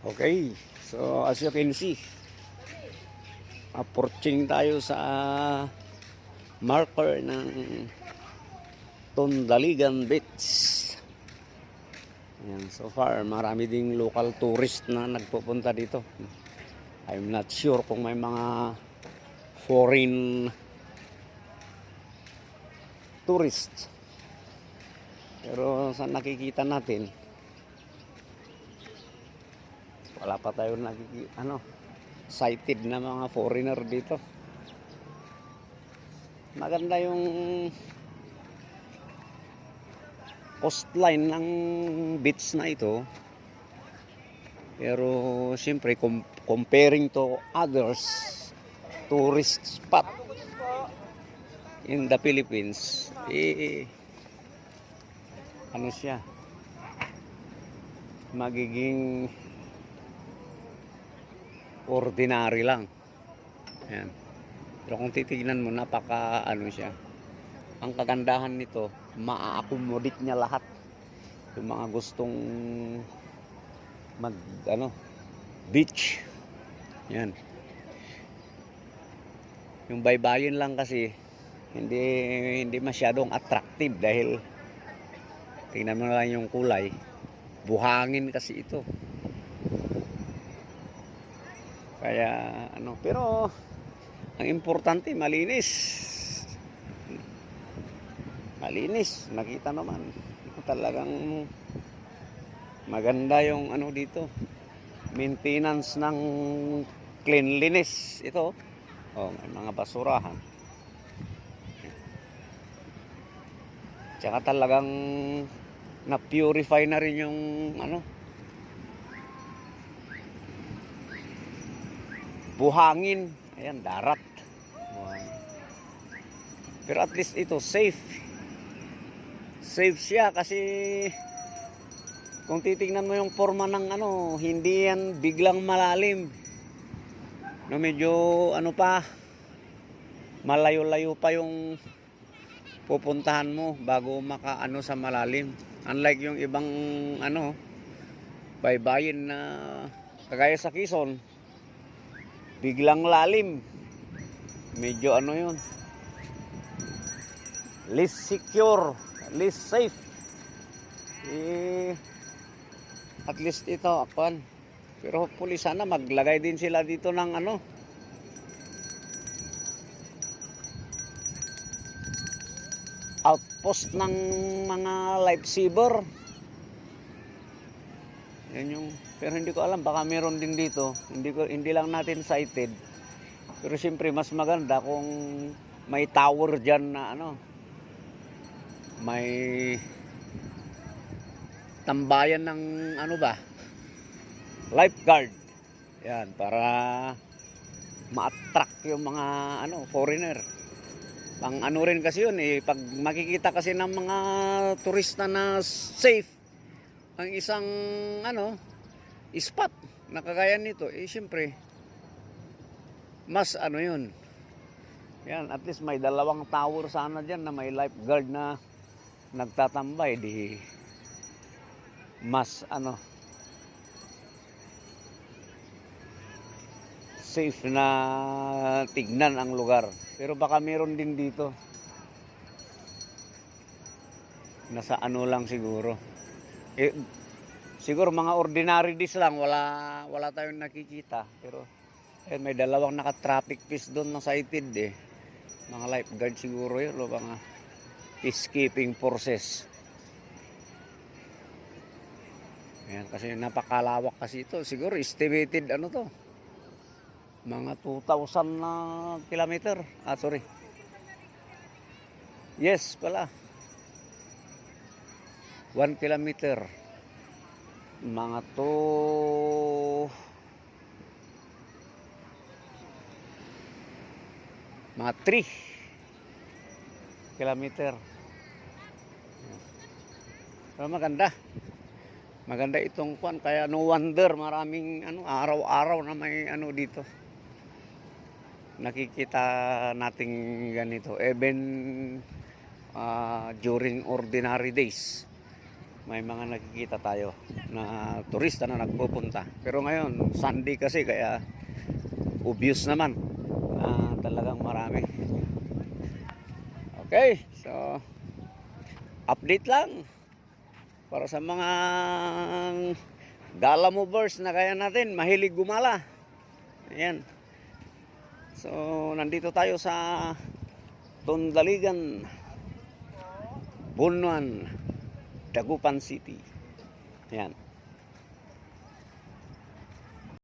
Okay, so as you can see, approaching tayo sa marker ng Tondaligan Beach. Ayan, so far, marami ding local tourist na nagpupunta dito. I'm not sure kung may mga foreign tourists. Pero sa nakikita natin, wala pa tayo sighted na mga foreigner dito. Maganda yung coastline ng beach na ito. Pero siyempre comparing to others tourist spot in the Philippines, ano siya, magiging ordinary lang. Ayan. Pero kung titignan mo, napaka siya. Ang kagandahan nito, maa-accommodate niya lahat. Yung mga gustong beach. Yan. Yung baybayin lang kasi hindi masyadong attractive dahil tingnan mo lang yung kulay. Buhangin kasi ito. Kaya pero ang importante malinis. Malinis, nakita naman. Talagang maganda yung dito. Maintenance ng cleanliness ito. Oh, may mga basurahan. Tsaka talagang na-purify na rin yung buhangin. Ayan, darat. Pero at least ito safe. Safe siya kasi kung titingnan mo yung forma ng hindi yan biglang malalim. Medyo malayo-layo pa yung pupuntahan mo bago sa malalim. Unlike yung ibang baybayin na kagaya sa Quezon, biglang lalim. Medyo yun. Least secure, least safe. At least ito, pero hopefully sana maglagay din sila dito ng outpost ng mga lifesaver. Yan pero hindi ko alam, baka meron din dito. Hindi lang natin sighted. Pero siyempre mas maganda kung may tower diyan na may tambayan ng lifeguard. Yan, para ma-attract yung mga foreigner. Pang rin kasi yun pag makikita kasi ng mga turista na safe ang isang spot na kagaya nito, siyempre mas yun. Yan, at least may dalawang tower sana diyan na may lifeguard na nagtatambay, di mas safe na tignan ang lugar. Pero baka meron din dito. Nasa lang siguro. Siguro mga ordinary days lang, wala tayong nakikita. Pero may dalawang naka-traffic piece doon na sighted Mga lifeguard siguro yun, mga peacekeeping forces. Ayan, kasi napakalawak kasi ito. Siguro estimated to? Mga 2,000 na kilometer. Sorry. Yes, pala. 1 kilometer. Mga mga 3 kilometer. Pero maganda. Maganda itong kaya no wonder maraming araw-araw na may dito. Nakikita nating ganito even during ordinary days. may mga nakikita tayo na turista na nagpupunta. Pero ngayon, Sunday kasi, kaya obvious naman na talagang marami. Okay, so update lang para sa mga gala movers na kaya natin, mahilig gumala. Ayan. So, nandito tayo sa Tondaligan, Bunuan, Dagupan City. Ayan.